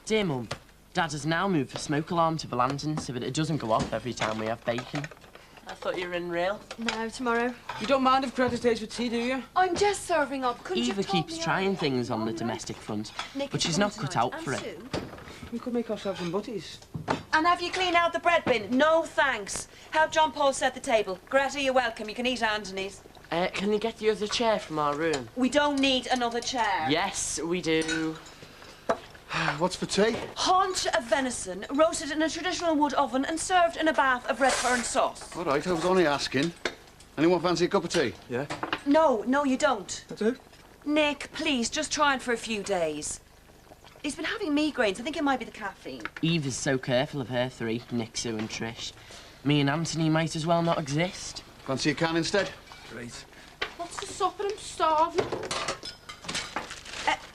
Dear Mum, Dad has now moved the smoke alarm to the lantern so that it doesn't go off every time we have bacon. I thought you were in real. No, tomorrow. You don't mind if Greta stays for tea, do you? I'm just serving up. Couldn't Eva keeps trying things on the domestic front, but she's not cut out for it. We could make ourselves some butties. And have you cleaned out the bread bin? No, thanks. Help John Paul set the table. Greta, you're welcome. You can eat Anthony's. Can you get the other chair from our room? We don't need another chair. Yes, we do. What's for tea? Haunch of venison, roasted in a traditional wood oven and served in a bath of red currant sauce. All right, I was only asking. Anyone fancy a cup of tea? Yeah? No, you don't. I do. Nick, please, just try it for a few days. He's been having migraines. I think it might be the caffeine. Eva's so careful of her three, Nick, Sue and Trish. Me and Anthony might as well not exist. Fancy a can instead? Great. What's the supper? I'm starving.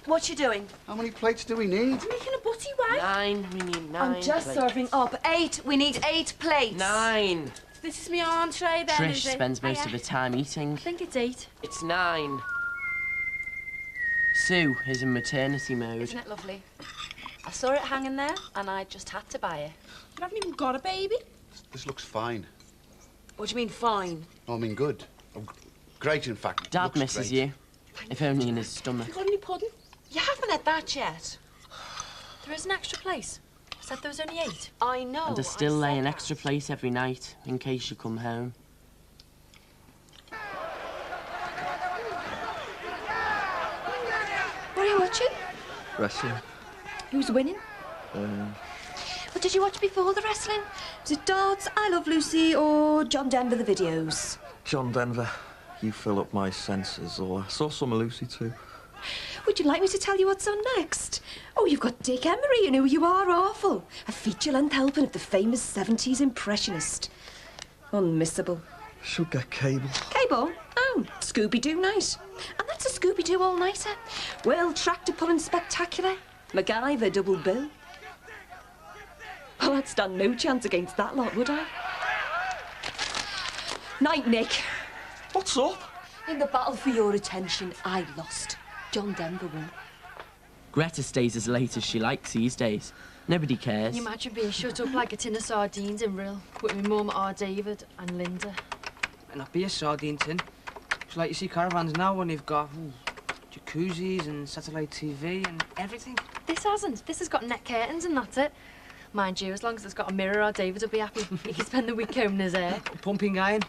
What you doing? How many plates do we need? I'm making a butty way. 9, we need 9 I'm just plates. serving up. 8. We need 8 plates. 9. This is my entree then, Trish is it? spends most Hiya. of her time eating. I think it's 8. It's 9. Sue is in maternity mode. Isn't it lovely? I saw it hanging there and I just had to buy it. You haven't even got a baby. This looks fine. What do you mean, fine? Oh, I mean good. Oh, great, in fact. Dad Looks misses great. you, if only in his stomach. You got any pudding? You haven't had that yet. There is an extra place. I said there was only 8. I know. And I still lay an extra plate every night, in case you come home. What are you watching? Wrestling. Who's winning? What did you watch before the wrestling? Was it Darts, I Love Lucy, or John Denver, the videos? John Denver. You fill up my senses. Or I saw some of Lucy too. Would you like me to tell you what's on next? Oh, you've got Dick Emery and Who You Are Awful. A feature-length helping of the famous 70s impressionist. Unmissable. Should get cable. Cable? Oh, Scooby-Doo night. And that's a Scooby-Doo all-nighter. Well, tractor-pulling spectacular. MacGyver double bill. Well, I'd stand no chance against that lot, would I? Night, Nick. What's up? In the battle for your attention, I lost. John Denver won. Greta stays as late as she likes these days. Nobody cares. Can you imagine being shut up like a tin of sardines in Rill with my mum, our David and Linda? Might not be a sardine tin. It's like you see caravans now when they've got jacuzzis and satellite TV and everything. This hasn't. This has got net curtains and that's it. Mind you, as long as it's got a mirror, our David will be happy. He can spend the week combing his hair. Pumping iron.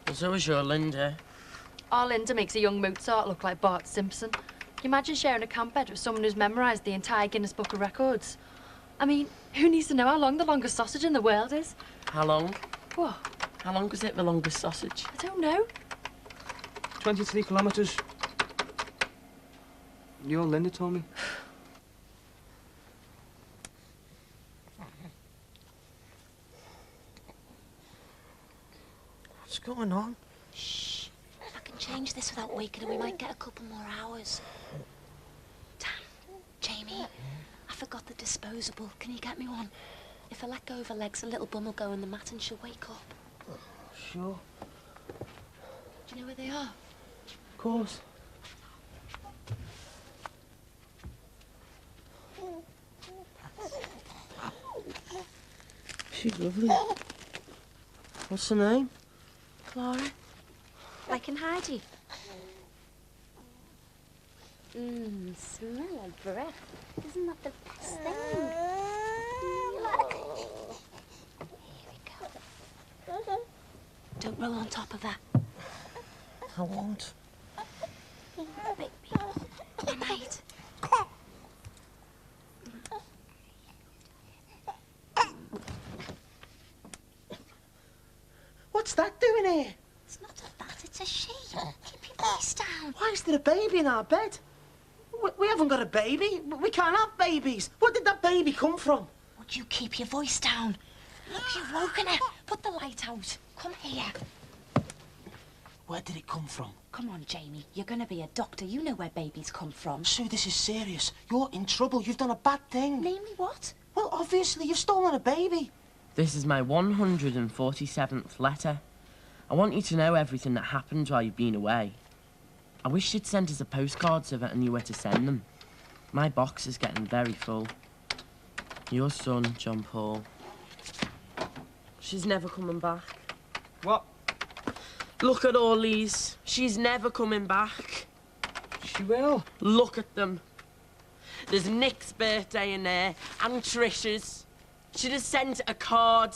Well, so is your Linda. Our Linda makes a young Mozart look like Bart Simpson. Can you imagine sharing a camp bed with someone who's memorised the entire Guinness Book of Records? I mean, who needs to know how long the longest sausage in the world is? How long? What? How long is it, the longest sausage? I don't know. 23 kilometres. Your Linda told me. What's going on? Shh. I can change this without waking her. We might get a couple more hours. Damn. Jamie, I forgot the disposable. Can you get me one? If I let go of her legs, a little bum will go in the mat and she'll wake up. Sure. Do you know where they are? Of course. She's lovely. What's her name? Clara. Like in Heidi. Smell her breath. Isn't that the best thing? Here we go. Don't roll on top of that. I won't. Baby. Good night. What's that doing here? It's not a that, it's a she. Keep your voice down. Why is there a baby in our bed? We haven't got a baby. We can't have babies. Where did that baby come from? Would you keep your voice down? Look, you've woken her. Put the light out. Come here. Where did it come from? Come on, Jamie. You're going to be a doctor. You know where babies come from. Sue, this is serious. You're in trouble. You've done a bad thing. Namely what? Well, obviously, you've stolen a baby. This is my 147th letter. I want you to know everything that happened while you've been away. I wish you'd sent us a postcard so that I knew where to send them. My box is getting very full. Your son, John Paul. She's never coming back. What? Look at all these. She's never coming back. She will. Look at them. There's Nick's birthday in there, and Trish's. She'd have sent a card.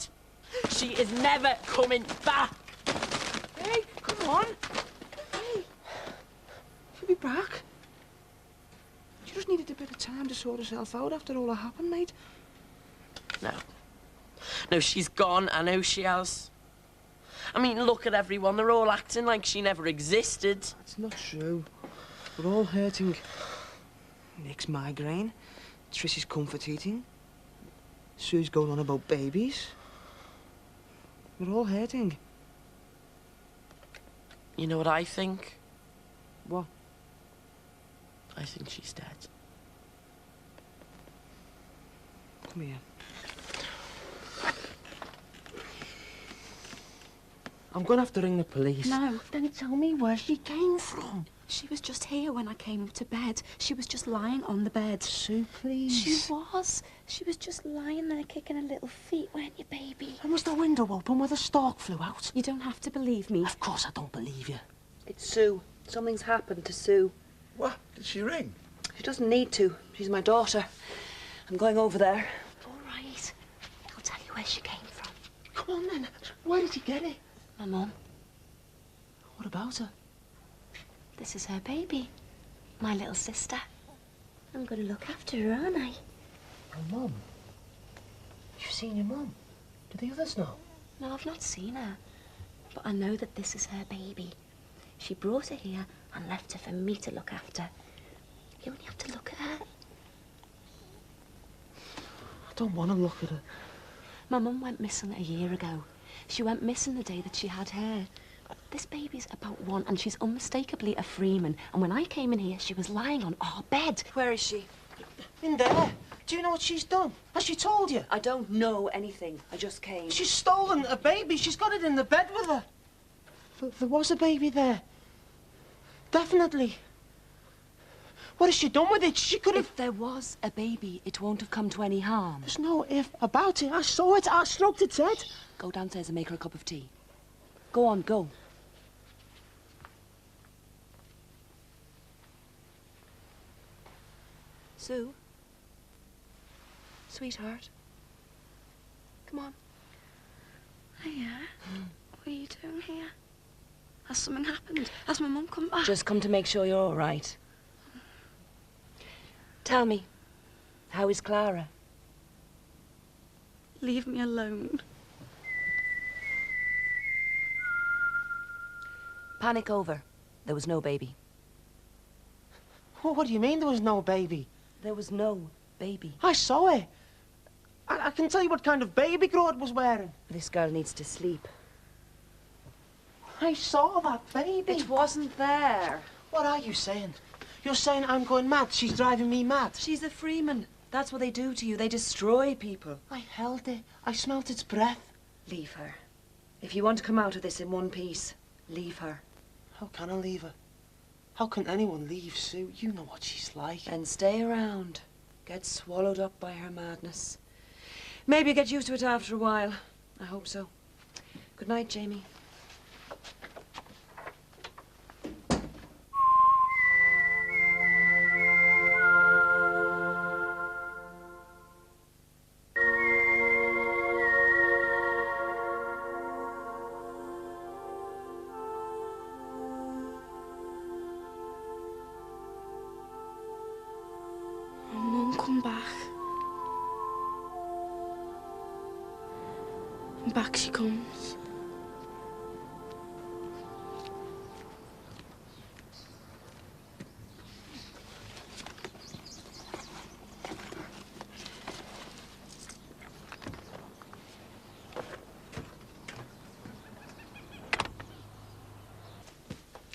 She is never coming back. Hey, come on. Hey. She'll be back. She just needed a bit of time to sort herself out after all that happened, mate. No. No, she's gone. I know she has. I mean, look at everyone. They're all acting like she never existed. That's not true. We're all hurting. Nick's migraine. Trish's comfort eating. Sue's going on about babies. We're all hurting. You know what I think? What? I think she's dead. Come here. I'm gonna have to ring the police. No, then tell me where she came from. She was just here when I came up to bed. She was just lying on the bed. Sue, please. She was. She was just lying there kicking her little feet, weren't you, baby? And was the window open where the stork flew out? You don't have to believe me. Of course I don't believe you. It's Sue. Something's happened to Sue. What? Did she ring? She doesn't need to. She's my daughter. I'm going over there. All right. I'll tell you where she came from. Come on then. Where did you get it? My mum. What about her? This is her baby. My little sister. I'm going to look after her, aren't I? Your mum? You've seen your mum? Do the others know? No, I've not seen her. But I know that this is her baby. She brought her here and left her for me to look after. You only have to look at her. I don't want to look at her. My mum went missing a year ago. She went missing the day that she had hair. This baby's about 1 and she's unmistakably a Freeman. And when I came in here, she was lying on our bed. Where is she? In there. Do you know what she's done? Has she told you? I don't know anything. I just came. She's stolen a baby. She's got it in the bed with her. There was a baby there. Definitely. What has she done with it? She could have... If there was a baby, it won't have come to any harm. There's no if about it. I saw it. I stroked its head. Go downstairs and make her a cup of tea. Go on, go. Sue? Sweetheart? Come on. Hiya. What are you doing here? Has something happened? Has my mum come back? Just come to make sure you're all right. Tell me, how is Clara? Leave me alone. Panic over. There was no baby. Oh, what do you mean there was no baby? There was no baby. I saw it. I can tell you what kind of baby grow it was wearing. This girl needs to sleep. I saw that baby. It wasn't there. What are you saying? You're saying I'm going mad? She's driving me mad? She's a Freeman. That's what they do to you. They destroy people. I held it. I smelt its breath. Leave her. If you want to come out of this in one piece, leave her. How can I leave her? How can anyone leave Sue? You know what she's like. Then stay around. Get swallowed up by her madness. Maybe get used to it after a while. I hope so. Good night, Jamie. Mum, come back. And back she comes.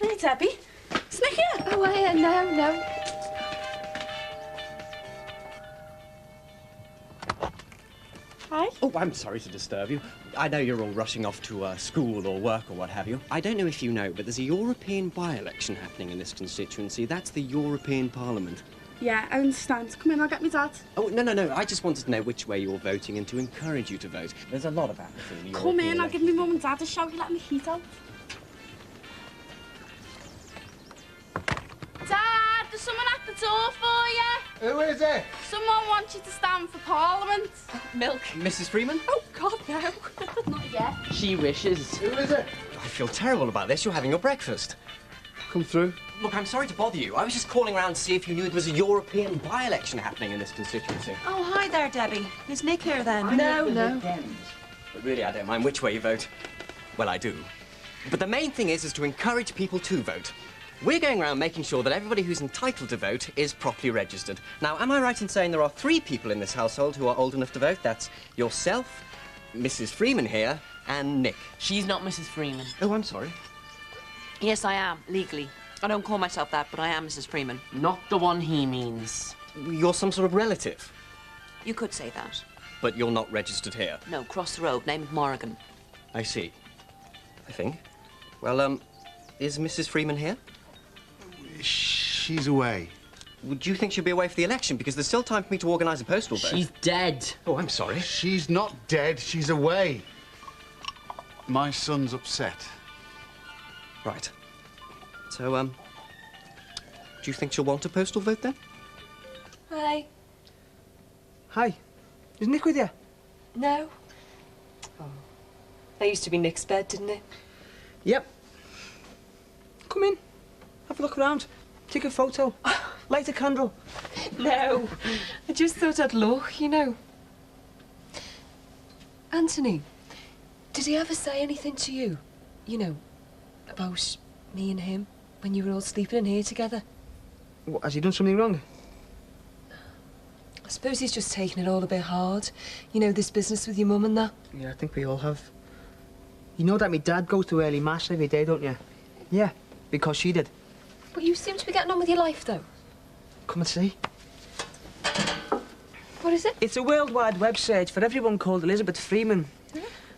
Hey, Debbie. Snicker! Oh, no. Hi. Oh, I'm sorry to disturb you. I know you're all rushing off to school or work or what have you. I don't know if you know, but there's a European by-election happening in this constituency. That's the European Parliament. Yeah, I understand. Come in, I'll get my dad. Oh, no. I just wanted to know which way you're voting and to encourage you to vote. There's a lot of apathy in the Come European in, I'll give my mum and dad a shout. You let me heat out. Dad, there's someone at the door for you. Who is it? Someone wants you to stand for Parliament. Milk. Mrs. Freeman? Oh, God, no. Not yet. She wishes. Who is it? I feel terrible about this. You're having your breakfast. Come through. Look, I'm sorry to bother you. I was just calling around to see if you knew there was a European by-election happening in this constituency. Oh, hi there, Debbie. Is Nick here then? No. But really, I don't mind which way you vote. Well, I do. But the main thing is to encourage people to vote. We're going around making sure that everybody who's entitled to vote is properly registered. Now, am I right in saying there are 3 people in this household who are old enough to vote? That's yourself, Mrs. Freeman here, and Nick. She's not Mrs. Freeman. Oh, I'm sorry. Yes, I am, legally. I don't call myself that, but I am Mrs. Freeman. Not the one he means. You're some sort of relative, You could say that. but you're not registered here. No, cross the road, name of Morrigan. I see. I think. Well, is Mrs. Freeman here? She's away. Would you think she'll be away for the election? Because there's still time for me to organise a postal vote. She's dead. Oh, I'm sorry. She's not dead. She's away. My son's upset. Right. So, do you think she'll want a postal vote then? Hi. Hi. Is Nick with you? No. Oh. That used to be Nick's bed, didn't it? Yep. Come in. Have a look around. Take a photo. Light a candle. No. I just thought I'd look, you know. Anthony, did he ever say anything to you? You know, about me and him when you were all sleeping in here together? What, has he done something wrong? I suppose he's just taking it all a bit hard. You know, this business with your mum and that. Yeah, I think we all have. You know that my dad goes to early mass every day, don't you? Yeah, because she did. But you seem to be getting on with your life, though. Come and see. What is it? It's a worldwide web search for everyone called Elizabeth Freeman.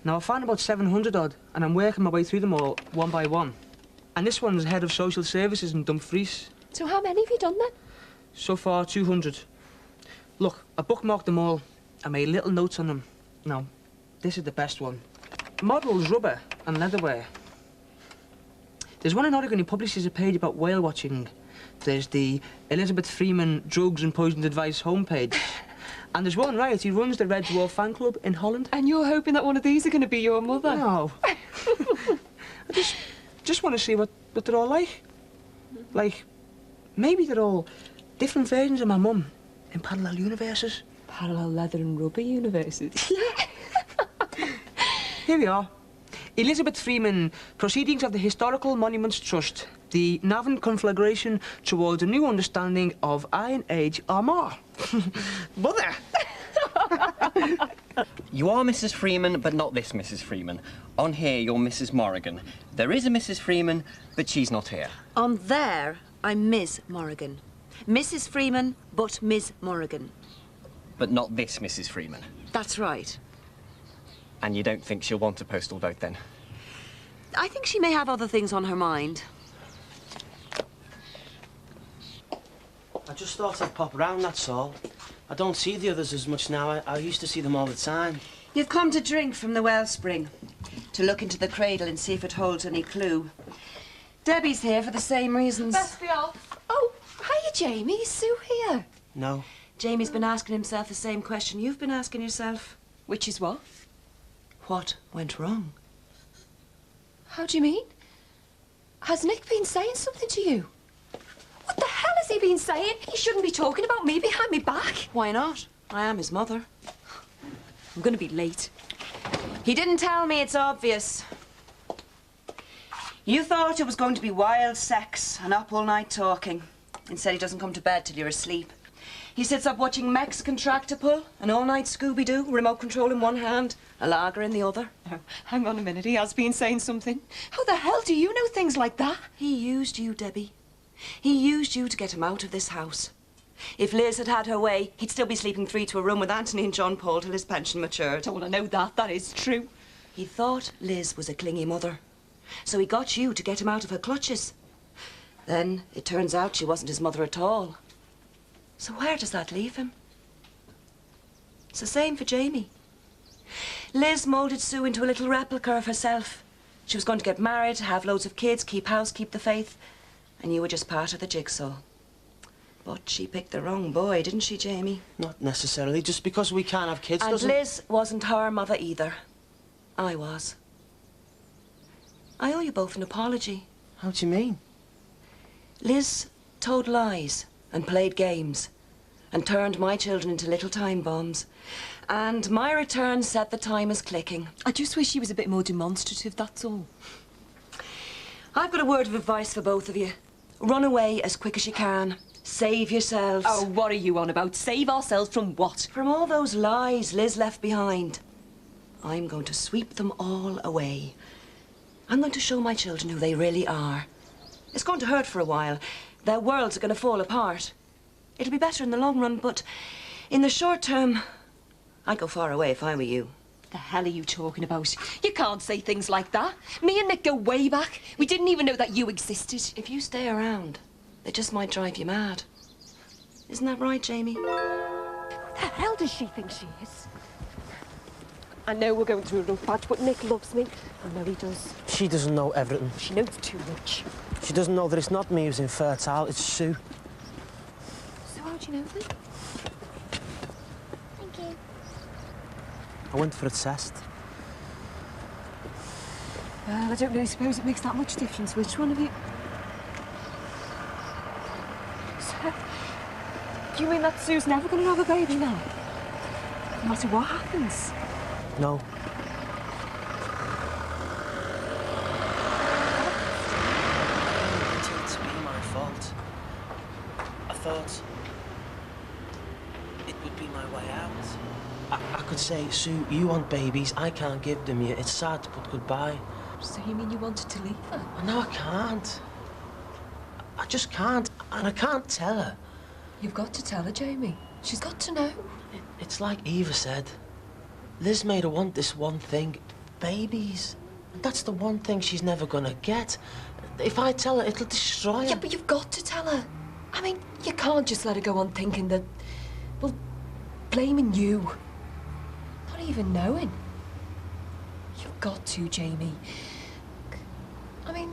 Now, I found about 700 odd, and I'm working my way through them all, one by one. And this one's head of social services in Dumfries. So how many have you done then? So far, 200. Look, I bookmarked them all. I made little notes on them. Now, this is the best one. Models, rubber and leatherware. There's one in Oregon who publishes a page about whale watching. There's the Elizabeth Freeman Drugs and Poisoned Advice homepage. And there's one, right, who runs the Red Dwarf fan club in Holland. And you're hoping that one of these are going to be your mother? No. I just want to see what they're all like. Like, maybe they're all different versions of my mum in parallel universes. Parallel leather and rubber universes? Here we are. Elizabeth Freeman, Proceedings of the Historical Monuments Trust, the Navan Conflagration towards a new understanding of Iron Age armour. Mother! You are Mrs. Freeman, but not this Mrs. Freeman. On here, you're Mrs. Morrigan. There is a Mrs. Freeman, but she's not here. On there, I'm Ms. Morrigan. Mrs. Freeman, but Ms. Morrigan. But not this Mrs. Freeman. That's right. And you don't think she'll want a postal vote then? I think she may have other things on her mind. I just thought I'd pop round, that's all. I don't see the others as much now. I used to see them all the time. You've come to drink from the wellspring, to look into the cradle and see if it holds any clue. Debbie's here for the same reasons. Best be off. Oh, hiya, Jamie. Is Sue here? No. Jamie's been asking himself the same question you've been asking yourself. Which is what? What went wrong? How do you mean? Has Nick been saying something to you? What the hell has he been saying? He shouldn't be talking about me behind my back. Why not? I am his mother. I'm going to be late. He didn't tell me, it's obvious. You thought it was going to be wild sex and up all night talking. Instead, he doesn't come to bed till you're asleep. He sits up watching Mexican tractor pull, an all-night Scooby-Doo, remote control in one hand, a lager in the other. Oh, hang on a minute, he has been saying something. How the hell do you know things like that? He used you, Debbie. He used you to get him out of this house. If Liz had had her way, he'd still be sleeping 3 to a room with Anthony and John Paul till his pension matured. Oh, well, I know that. That is true. He thought Liz was a clingy mother, so he got you to get him out of her clutches. Then it turns out she wasn't his mother at all. So where does that leave him? It's the same for Jamie. Liz moulded Sue into a little replica of herself. She was going to get married, have loads of kids, keep house, keep the faith. And you were just part of the jigsaw. But she picked the wrong boy, didn't she, Jamie? Not necessarily. Just because we can't have kids and doesn't... Liz wasn't her mother either. I was. I owe you both an apology. How do you mean? Liz told lies and played games and turned my children into little time bombs. And my return set the timers clicking. I just wish she was a bit more demonstrative, that's all. I've got a word of advice for both of you. Run away as quick as you can. Save yourselves. Oh, what are you on about? Save ourselves from what? From all those lies Liz left behind. I'm going to sweep them all away. I'm going to show my children who they really are. It's going to hurt for a while. Their worlds are going to fall apart. It'll be better in the long run, but in the short term, I'd go far away if I were you. The hell are you talking about? You can't say things like that. Me and Nick go way back. We didn't even know that you existed. If you stay around, they just might drive you mad. Isn't that right, Jamie? Who the hell does she think she is? I know we're going through a rough patch, but Nick loves me. I know he does. She doesn't know everything. She knows too much. She doesn't know that it's not me who's infertile, it's Sue. So how do you know that? Thank you. I went for a test. Well, I don't really suppose it makes that much difference which one of you... So, do you mean that Sue's never going to have a baby now? No matter what happens? No. It's been my fault. I thought it would be my way out. I could say, Sue, you want babies, I can't give them you. It's sad, but goodbye. So you mean you wanted to leave her? No, I can't. I just can't, and I can't tell her. You've got to tell her, Jamie. She's got to know. It's like Eva said. Liz made her want this one thing, babies. That's the one thing she's never gonna get. If I tell her, it'll destroy her. Yeah, but you've got to tell her. I mean, you can't just let her go on thinking that... Well, blaming you. Not even knowing. You've got to, Jamie. I mean,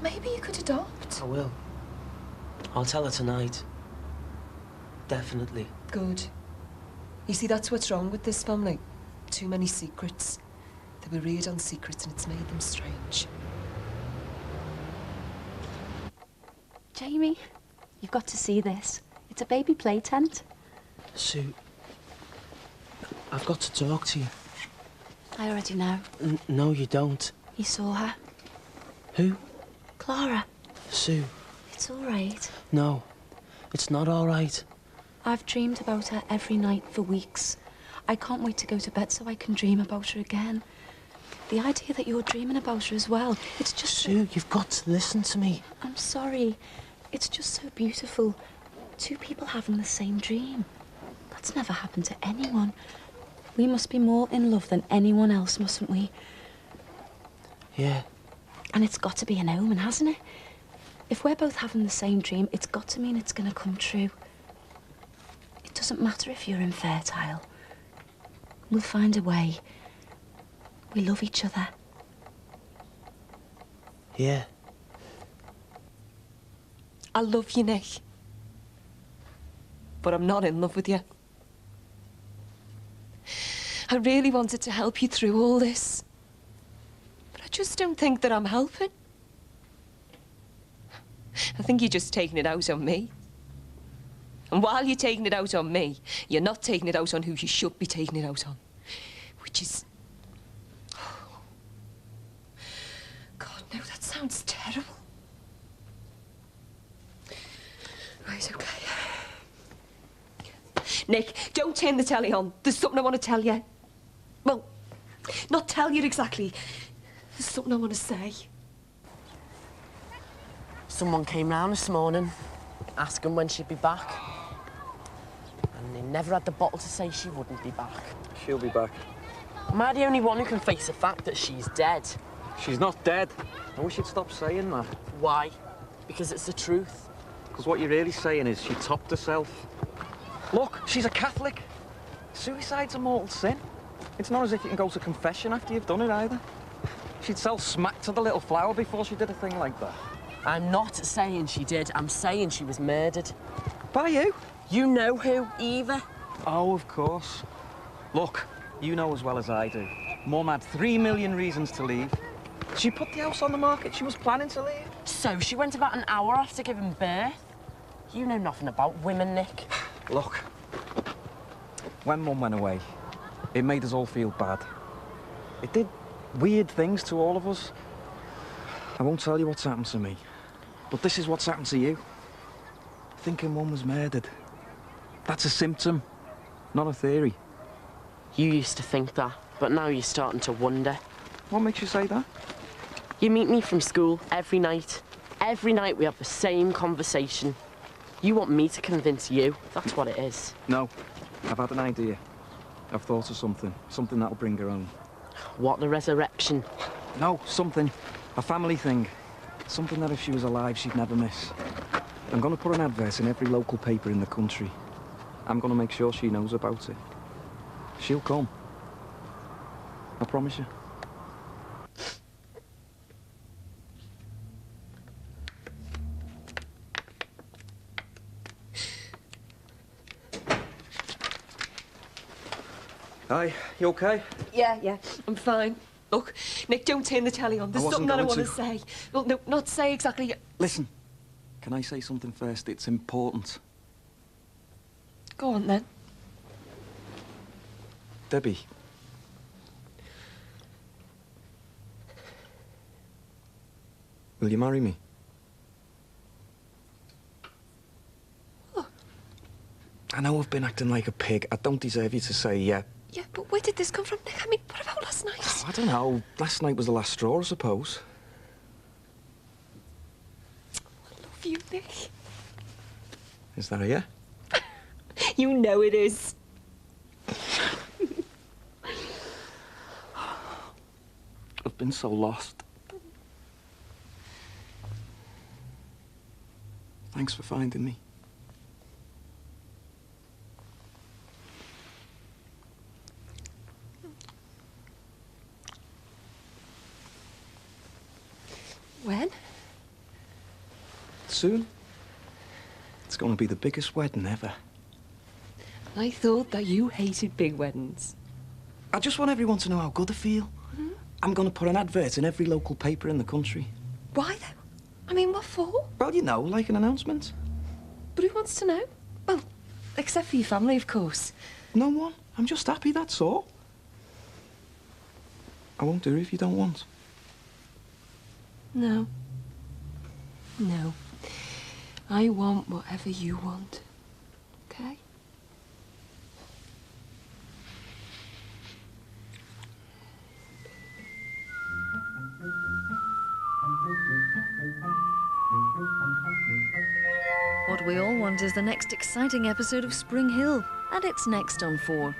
maybe you could adopt. I will. I'll tell her tonight. Definitely. Good. You see, that's what's wrong with this family. Too many secrets. They were reared on secrets and it's made them strange. Jamie, you've got to see this. It's a baby play tent. Sue, I've got to talk to you. I already know. No, you don't. You saw her. Who? Clara. Sue. It's all right. No, it's not all right. I've dreamed about her every night for weeks. I can't wait to go to bed so I can dream about her again. The idea that you're dreaming about her as well, it's just... Sue, you've got to listen to me. I'm sorry. It's just so beautiful. Two people having the same dream. That's never happened to anyone. We must be more in love than anyone else, mustn't we? Yeah. And it's got to be an omen, hasn't it? If we're both having the same dream, it's got to mean it's going to come true. It doesn't matter if you're infertile. We'll find a way. We love each other. Yeah. I love you, Nick. But I'm not in love with you. I really wanted to help you through all this. But I just don't think that I'm helping. I think you're just taking it out on me. And while you're taking it out on me, you're not taking it out on who you should be taking it out on. Which is... God, no, that sounds terrible. Right, OK. Nick, don't turn the telly on. There's something I want to tell you. Well, not tell you exactly. There's something I want to say. Someone came round this morning, asking when she'd be back. And they never had the bottle to say she wouldn't be back. She'll be back. Am I the only one who can face the fact that she's dead? She's not dead. I wish you'd stop saying that. Why? Because it's the truth. Because what you're really saying is she topped herself. Look, she's a Catholic. Suicide's a mortal sin. It's not as if you can go to confession after you've done it either. She'd sell smack to the little flower before she did a thing like that. I'm not saying she did. I'm saying she was murdered. By you? You know who, Eva? Oh, of course. Look, you know as well as I do. Mum had 3 million reasons to leave. She put the house on the market. She was planning to leave. So she went about an hour after giving birth? You know nothing about women, Nick. Look, when Mum went away, it made us all feel bad. It did weird things to all of us. I won't tell you what's happened to me, but this is what's happened to you. Thinking Mum was murdered. That's a symptom, not a theory. You used to think that, but now you're starting to wonder. What makes you say that? You meet me from school every night. Every night we have the same conversation. You want me to convince you, that's what it is. No, I've had an idea. I've thought of something that'll bring her home. What, the resurrection? No, something. A family thing. Something that if she was alive, she'd never miss. I'm going to put an advert in every local paper in the country. I'm going to make sure she knows about it. She'll come. I promise you. Hi, you okay? Yeah, I'm fine. Look, Nick, don't turn the telly on. There's something that I want to say. Well, no, not say exactly. Listen, can I say something first? It's important. Go on, then. Debbie. Will you marry me? I know I've been acting like a pig. I don't deserve you to say yeah. Yeah, but where did this come from, Nick? I mean, what about last night? I don't know. Last night was the last straw, I suppose. I love you, Nick. Is that a yeah? You know it is. I've been so lost. Thanks for finding me. When? Soon. It's going to be the biggest wedding ever. I thought that you hated big weddings. I just want everyone to know how good I feel. Mm-hmm. I'm going to put an advert in every local paper in the country. Why, though? I mean, what for? Well, you know, like an announcement. But who wants to know? Well, except for your family, of course. No one. I'm just happy, that's all. I won't do it if you don't want. No. No. I want whatever you want. Okay? What we all want is the next exciting episode of Springhill, and it's next on 4.